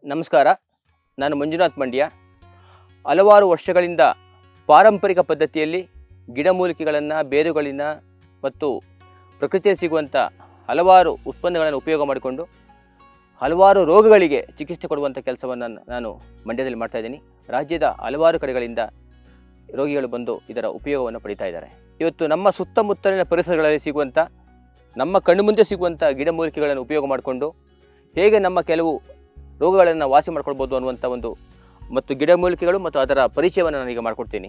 ನಮಸ್ಕಾರ. ನಾನು ಮಂಜುನಾಥ್ ಮಂಡ್ಯ. ಹಲವಾರು ವರ್ಷಗಳಿಂದ ಪಾರಂಪರಿಕ ಪದ್ಧತಿಯಲ್ಲಿ ಗಿಡಮೂಲಿಕೆಗಳನ್ನು, ಬೇರುಗಳಿನ ಮತ್ತು ಪ್ರಕೃತಿಯಲ್ಲಿ ಸಿಗುವಂಥ ಹಲವಾರು ಉತ್ಪನ್ನಗಳನ್ನು ಉಪಯೋಗ ಮಾಡಿಕೊಂಡು ಹಲವಾರು ರೋಗಗಳಿಗೆ ಚಿಕಿತ್ಸೆ ಕೊಡುವಂಥ ಕೆಲಸವನ್ನು ನಾನು ಮಂಡ್ಯದಲ್ಲಿ ಮಾಡ್ತಾಯಿದ್ದೀನಿ. ರಾಜ್ಯದ ಹಲವಾರು ಕಡೆಗಳಿಂದ ರೋಗಿಗಳು ಬಂದು ಇದರ ಉಪಯೋಗವನ್ನು ಪಡಿತಾ ಇದ್ದಾರೆ. ಇವತ್ತು ನಮ್ಮ ಸುತ್ತಮುತ್ತಲಿನ ಪರಿಸರಗಳಲ್ಲಿ ಸಿಗುವಂಥ, ನಮ್ಮ ಕಣ್ಣು ಮುಂದೆ ಸಿಗುವಂಥ ಗಿಡಮೂಲಿಕೆಗಳನ್ನು ಉಪಯೋಗ ಮಾಡಿಕೊಂಡು ಹೇಗೆ ನಮ್ಮ ಕೆಲವು ರೋಗಗಳನ್ನು ವಾಸಿ ಮಾಡ್ಕೊಳ್ಬೋದು ಅನ್ನುವಂಥ ಮತ್ತು ಗಿಡಮೂಲಿಕೆಗಳು ಮತ್ತು ಅದರ ಪರಿಚಯವನ್ನು ನಾನೀಗ ಮಾಡಿಕೊಡ್ತೀನಿ.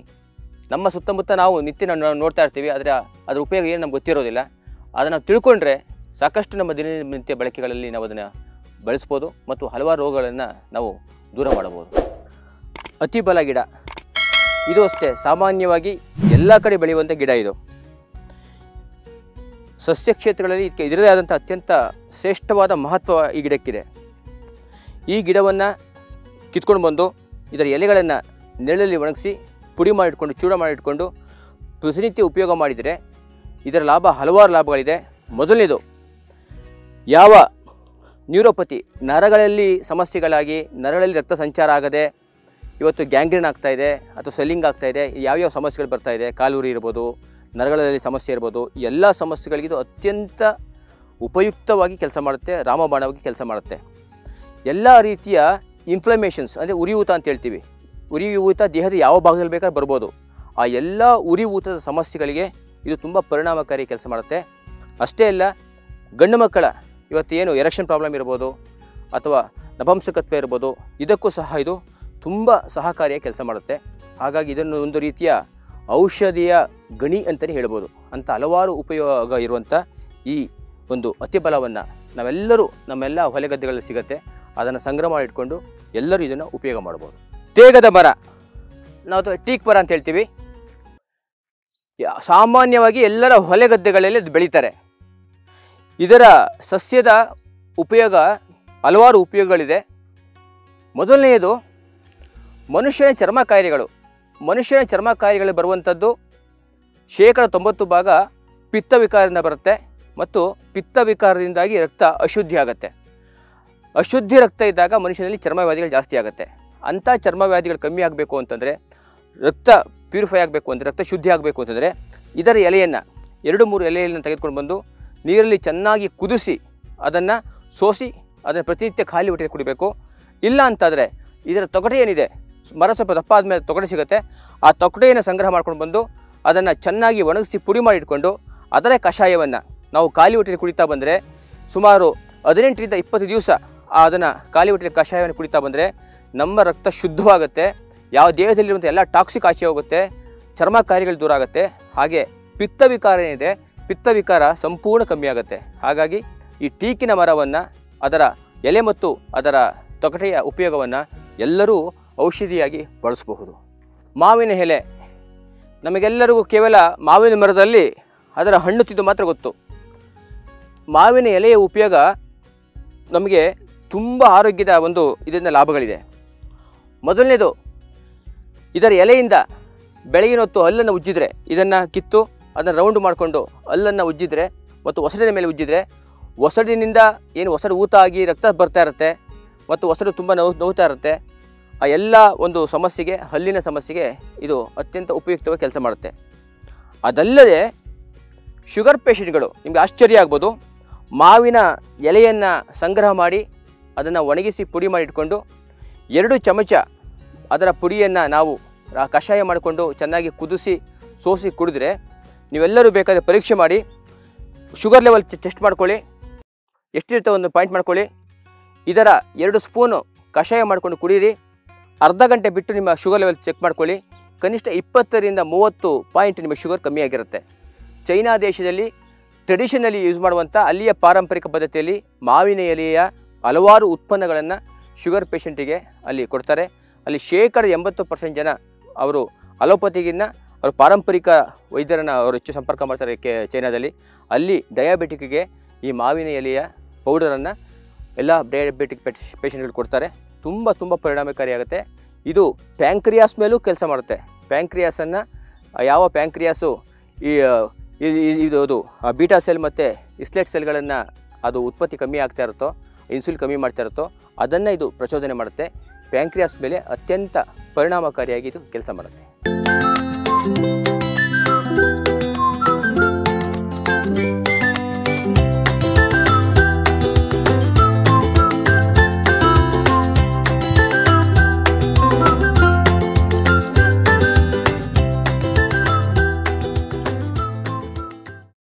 ನಮ್ಮ ಸುತ್ತಮುತ್ತ ನಾವು ನಿತ್ಯ ನೋಡ್ತಾ ಇರ್ತೀವಿ, ಆದರೆ ಅದರ ಉಪಯೋಗ ಏನು ನಮ್ಗೆ ಗೊತ್ತಿರೋದಿಲ್ಲ. ಅದನ್ನು ತಿಳ್ಕೊಂಡ್ರೆ ಸಾಕಷ್ಟು ನಮ್ಮ ದಿನನಿತ್ಯ ಬಳಕೆಗಳಲ್ಲಿ ನಾವು ಅದನ್ನು ಬಳಸ್ಬೋದು ಮತ್ತು ಹಲವಾರು ರೋಗಗಳನ್ನು ನಾವು ದೂರ ಮಾಡಬಹುದು. ಅತಿಬಲ ಗಿಡ ಇದು ಅಷ್ಟೇ ಸಾಮಾನ್ಯವಾಗಿ ಎಲ್ಲ ಕಡೆ ಬೆಳೆಯುವಂಥ ಗಿಡ. ಇದು ಸಸ್ಯ ಕ್ಷೇತ್ರಗಳಲ್ಲಿ ಇದಕ್ಕೆ ಇದರದೇ ಆದಂಥ ಅತ್ಯಂತ ಶ್ರೇಷ್ಠವಾದ ಮಹತ್ವ ಈ ಗಿಡಕ್ಕಿದೆ. ಈ ಗಿಡವನ್ನು ಕಿತ್ಕೊಂಡು ಬಂದು ಇದರ ಎಲೆಗಳನ್ನು ನೆರಳಲ್ಲಿ ಒಣಗಿಸಿ ಪುಡಿ ಮಾಡಿಟ್ಕೊಂಡು, ಚೂಡ ಮಾಡಿಟ್ಕೊಂಡು ಪ್ರತಿನಿತ್ಯ ಉಪಯೋಗ ಮಾಡಿದರೆ ಇದರ ಹಲವಾರು ಲಾಭಗಳಿದೆ. ಮೊದಲನೇದು, ಯಾವ ನ್ಯೂರೋಪತಿ, ನರಗಳಲ್ಲಿ ಸಮಸ್ಯೆಗಳಾಗಿ ನರಗಳಲ್ಲಿ ರಕ್ತ ಸಂಚಾರ ಆಗದೆ ಇವತ್ತು ಗ್ಯಾಂಗ್ರೀನ್ ಆಗ್ತಾಯಿದೆ ಅಥವಾ ಸ್ವೆಲ್ಲಿಂಗ್ ಆಗ್ತಾಯಿದೆ, ಯಾವ್ಯಾವ ಸಮಸ್ಯೆಗಳು ಬರ್ತಾಯಿದೆ, ಕಾಲುರಿ ಇರ್ಬೋದು, ನರಗಳಲ್ಲಿ ಸಮಸ್ಯೆ ಇರ್ಬೋದು, ಎಲ್ಲ ಸಮಸ್ಯೆಗಳಿಗಿದು ಅತ್ಯಂತ ಉಪಯುಕ್ತವಾಗಿ ಕೆಲಸ ಮಾಡುತ್ತೆ, ರಾಮಬಾಣವಾಗಿ ಕೆಲಸ ಮಾಡುತ್ತೆ. ಎಲ್ಲ ರೀತಿಯ ಇನ್ಫ್ಲಮೇಷನ್ಸ್ ಅಂದರೆ ಉರಿಯೂತ ಅಂತ ಹೇಳ್ತೀವಿ, ಉರಿಯೂತ ದೇಹದ ಯಾವ ಭಾಗದಲ್ಲಿ ಬೇಕಾದ್ರೂ ಬರ್ಬೋದು. ಆ ಎಲ್ಲ ಉರಿಯೂತದ ಸಮಸ್ಯೆಗಳಿಗೆ ಇದು ತುಂಬ ಪರಿಣಾಮಕಾರಿ ಕೆಲಸ ಮಾಡುತ್ತೆ. ಅಷ್ಟೇ ಅಲ್ಲ, ಗಂಡು ಮಕ್ಕಳ ಇವತ್ತು ಏನು ಎರೆಕ್ಷನ್ ಪ್ರಾಬ್ಲಮ್ ಇರ್ಬೋದು ಅಥವಾ ನಪುಂಸಕತ್ವ ಇರ್ಬೋದು, ಇದಕ್ಕೂ ಸಹ ಇದು ತುಂಬ ಸಹಕಾರಿಯಾಗಿ ಕೆಲಸ ಮಾಡುತ್ತೆ. ಹಾಗಾಗಿ ಇದನ್ನು ಒಂದು ರೀತಿಯ ಔಷಧಿಯ ಗಣಿ ಅಂತಲೇ ಹೇಳ್ಬೋದು. ಅಂಥ ಹಲವಾರು ಉಪಯೋಗ ಇರುವಂಥ ಈ ಒಂದು ಅತಿಬಲವನ್ನು ನಾವೆಲ್ಲರೂ ನಮ್ಮೆಲ್ಲ ಹೊಲಗದ್ದೆಗಳಲ್ಲಿ ಸಿಗುತ್ತೆ. ಅದನ್ನು ಸಂಗ್ರಹ ಮಾಡಿಟ್ಕೊಂಡು ಎಲ್ಲರೂ ಇದನ್ನು ಉಪಯೋಗ ಮಾಡ್ಬೋದು. ತೇಗದ ಮರ, ನಾವು ಟೀಕ್ ಮರ ಅಂತ ಹೇಳ್ತೀವಿ. ಸಾಮಾನ್ಯವಾಗಿ ಎಲ್ಲರ ಹೊಲಗದ್ದೆಗಳಲ್ಲಿ ಅದು ಬೆಳೀತಾರೆ. ಇದರ ಸಸ್ಯದ ಉಪಯೋಗ ಹಲವಾರು ಉಪಯೋಗಗಳಿದೆ. ಮೊದಲನೆಯದು, ಮನುಷ್ಯನ ಚರ್ಮ ಕಾಯಿಲೆಗಳು. ಮನುಷ್ಯನ ಚರ್ಮ ಕಾಯಿಲೆಗಳು ಬರುವಂಥದ್ದು 90% ಪಿತ್ತ ವಿಕಾರದಿಂದ ಬರುತ್ತೆ ಮತ್ತು ಪಿತ್ತ ವಿಕಾರದಿಂದಾಗಿ ರಕ್ತ ಅಶುದ್ಧಿ ಆಗುತ್ತೆ. ಅಶುದ್ಧಿ ರಕ್ತ ಇದ್ದಾಗ ಮನುಷ್ಯನಲ್ಲಿ ಚರ್ಮವ್ಯಾಧಿಗಳು ಜಾಸ್ತಿ ಆಗುತ್ತೆ. ಅಂಥ ಚರ್ಮವ್ಯಾಧಿಗಳು ಕಮ್ಮಿ ಆಗಬೇಕು ಅಂತಂದರೆ, ರಕ್ತ ಪ್ಯೂರಿಫೈ ಆಗಬೇಕು ಅಂದರೆ, ರಕ್ತ ಶುದ್ಧಿ ಆಗಬೇಕು ಅಂತಂದರೆ, ಇದರ ಎಲೆಯನ್ನು 2-3 ಎಲೆಯನ್ನು ತೆಗೆದುಕೊಂಡು ಬಂದು ನೀರಲ್ಲಿ ಚೆನ್ನಾಗಿ ಕುದಿಸಿ ಅದನ್ನು ಸೋಸಿ ಅದನ್ನು ಪ್ರತಿನಿತ್ಯ ಖಾಲಿ ಹೊಟ್ಟೆಯಲ್ಲಿ ಕುಡಿಬೇಕು. ಇಲ್ಲ ಅಂತಾದರೆ ಇದರ ತೊಗಟೆ ಏನಿದೆ, ಮರ ಸ್ವಲ್ಪ ದಪ್ಪ ಆದಮೇಲೆ ತೊಗಟೆ ಸಿಗುತ್ತೆ, ಆ ತೊಗಟೆಯನ್ನು ಸಂಗ್ರಹ ಮಾಡ್ಕೊಂಡು ಬಂದು ಅದನ್ನು ಚೆನ್ನಾಗಿ ಒಣಗಿಸಿ ಪುಡಿ ಮಾಡಿ ಇಟ್ಕೊಂಡು ಅದರ ಕಷಾಯವನ್ನು ನಾವು ಖಾಲಿ ಹೊಟ್ಟೆಯಲ್ಲಿ ಕುಡಿತಾ ಬಂದರೆ ಸುಮಾರು 18ರಿಂದ 20 ದಿವಸ ಅದನ್ನು ಖಾಲಿ ಹೊಟ್ಟೆಯಲ್ಲಿ ಕಷಾಯವನ್ನು ಕುಡಿತಾ ಬಂದರೆ ನಮ್ಮ ರಕ್ತ ಶುದ್ಧವಾಗುತ್ತೆ. ಯಾವ ದೇಹದಲ್ಲಿರುವಂಥ ಎಲ್ಲ ಟಾಕ್ಸಿಕ್ ಆಚೆ ಹೋಗುತ್ತೆ, ಚರ್ಮ ಕಾಯಿಲೆಗಳು ದೂರ ಆಗುತ್ತೆ. ಹಾಗೆ ಪಿತ್ತ ವಿಕಾರ ಏನಿದೆ, ಪಿತ್ತ ವಿಕಾರ ಸಂಪೂರ್ಣ ಕಮ್ಮಿ ಆಗುತ್ತೆ. ಹಾಗಾಗಿ ಈ ಟೀಕಿನ ಮರವನ್ನು, ಅದರ ಎಲೆ ಮತ್ತು ಅದರ ತೊಗಟೆಯ ಉಪಯೋಗವನ್ನು ಎಲ್ಲರೂ ಔಷಧಿಯಾಗಿ ಬಳಸಬಹುದು. ಮಾವಿನ ಎಲೆ, ನಮಗೆಲ್ಲರಿಗೂ ಕೇವಲ ಮಾವಿನ ಮರದಲ್ಲಿ ಅದರ ಹಣ್ಣು ತಿಂದು ಮಾತ್ರ ಗೊತ್ತು. ಮಾವಿನ ಎಲೆಯ ಉಪಯೋಗ ನಮಗೆ ತುಂಬ ಆರೋಗ್ಯದ ಇದರಿಂದ ಲಾಭಗಳಿದೆ. ಮೊದಲನೇದು, ಇದರ ಎಲೆಯಿಂದ ಬೆಳಗಿನ ಹೊತ್ತು ಹಲ್ಲನ್ನು ಉಜ್ಜಿದರೆ, ಇದನ್ನು ಕಿತ್ತು ಅದನ್ನು ರೌಂಡ್ ಮಾಡಿಕೊಂಡು ಹಲ್ಲನ್ನು ಉಜ್ಜಿದರೆ ಮತ್ತು ಒಸಡಿನ ಮೇಲೆ ಉಜ್ಜಿದರೆ ಒಸಡಿನಿಂದ ಏನು ಒಸಡು ಊತ ಆಗಿ ರಕ್ತ ಬರ್ತಾ ಇರುತ್ತೆ ಮತ್ತು ಒಸಡು ತುಂಬ ನೋವ್ತಾ ಇರುತ್ತೆ. ಆ ಎಲ್ಲ ಸಮಸ್ಯೆಗೆ, ಹಲ್ಲಿನ ಸಮಸ್ಯೆಗೆ ಇದು ಅತ್ಯಂತ ಉಪಯುಕ್ತವಾಗಿ ಕೆಲಸ ಮಾಡುತ್ತೆ. ಅದಲ್ಲದೆ ಶುಗರ್ ಪೇಷಂಟ್ಗಳು, ನಿಮಗೆ ಆಶ್ಚರ್ಯ ಆಗ್ಬೋದು, ಮಾವಿನ ಎಲೆಯನ್ನು ಸಂಗ್ರಹ ಮಾಡಿ ಅದನ್ನು ಒಣಗಿಸಿ ಪುಡಿ ಮಾಡಿ ಇಟ್ಕೊಂಡು 2 ಚಮಚ ಅದರ ಪುಡಿಯನ್ನು ನಾವು ಕಷಾಯ ಮಾಡಿಕೊಂಡು ಚೆನ್ನಾಗಿ ಕುದಿಸಿ ಸೋಸಿ ಕುಡಿದ್ರೆ, ನೀವೆಲ್ಲರೂ ಬೇಕಾದರೆ ಪರೀಕ್ಷೆ ಮಾಡಿ ಶುಗರ್ ಲೆವೆಲ್ ಟೆಸ್ಟ್ ಮಾಡ್ಕೊಳ್ಳಿ, ಎಷ್ಟಿರುತ್ತೆ ಒಂದು ಪಾಯಿಂಟ್ ಮಾಡ್ಕೊಳ್ಳಿ. ಇದರ 2 ಸ್ಪೂನು ಕಷಾಯ ಮಾಡಿಕೊಂಡು ಕುಡೀರಿ. ಅರ್ಧ ಗಂಟೆ ಬಿಟ್ಟು ನಿಮ್ಮ ಶುಗರ್ ಲೆವೆಲ್ ಚೆಕ್ ಮಾಡ್ಕೊಳ್ಳಿ. ಕನಿಷ್ಠ 20ರಿಂದ 30 ಪಾಯಿಂಟ್ ನಿಮ್ಮ ಶುಗರ್ ಕಮ್ಮಿ ಆಗಿರುತ್ತೆ. ಚೈನಾ ದೇಶದಲ್ಲಿ ಟ್ರೆಡಿಷನಲಿ ಯೂಸ್ ಮಾಡುವಂಥ ಅಲ್ಲಿಯ ಪಾರಂಪರಿಕ ಪದ್ಧತಿಯಲ್ಲಿ ಮಾವಿನ ಎಲೆಯ ಹಲವಾರು ಉತ್ಪನ್ನಗಳನ್ನು ಶುಗರ್ ಪೇಷಂಟಿಗೆ ಅಲ್ಲಿ ಕೊಡ್ತಾರೆ. ಅಲ್ಲಿ 80% ಜನ ಅವರು ಅಲೋಪತಿಗಿನ್ನ ಅವರು ಪಾರಂಪರಿಕ ವೈದ್ಯರನ್ನು ಅವರು ಹೆಚ್ಚು ಸಂಪರ್ಕ ಮಾಡ್ತಾರೆ ಚೈನಾದಲ್ಲಿ. ಅಲ್ಲಿ ಡಯಾಬಿಟಿಕ್ಗೆ ಈ ಮಾವಿನ ಎಲೆಯ ಪೌಡರನ್ನು ಎಲ್ಲ ಡಯಾಬಿಟಿಕ್ ಪೇಷಂಟ್ಗಳು ಕೊಡ್ತಾರೆ. ತುಂಬ ಪರಿಣಾಮಕಾರಿಯಾಗುತ್ತೆ. ಇದು ಪ್ಯಾಂಕ್ರಿಯಾಸ್ ಮೇಲೂ ಕೆಲಸ ಮಾಡುತ್ತೆ. ಪ್ಯಾಂಕ್ರಿಯಾಸನ್ನು ಯಾವ ಪ್ಯಾಂಕ್ರಿಯಾಸು ಇದು ಬೀಟಾ ಸೆಲ್ ಮತ್ತು ಇಸ್ಲೆಟ್ ಸೆಲ್ಗಳನ್ನು ಅದು ಉತ್ಪತ್ತಿ ಕಮ್ಮಿ ಆಗ್ತಾ ಇರುತ್ತೋ, ಇನ್ಸುಲಿನ್ ಕಮ್ಮಿ ಮಾಡ್ತಾ ಇರುತ್ತೋ ಅದನ್ನು ಇದು ಪ್ರಚೋದನೆ ಮಾಡುತ್ತೆ. ಪ್ಯಾಂಕ್ರಿಯಾಸ್ ಮೇಲೆ ಅತ್ಯಂತ ಪರಿಣಾಮಕಾರಿಯಾಗಿ ಇದು ಕೆಲಸ ಮಾಡುತ್ತೆ.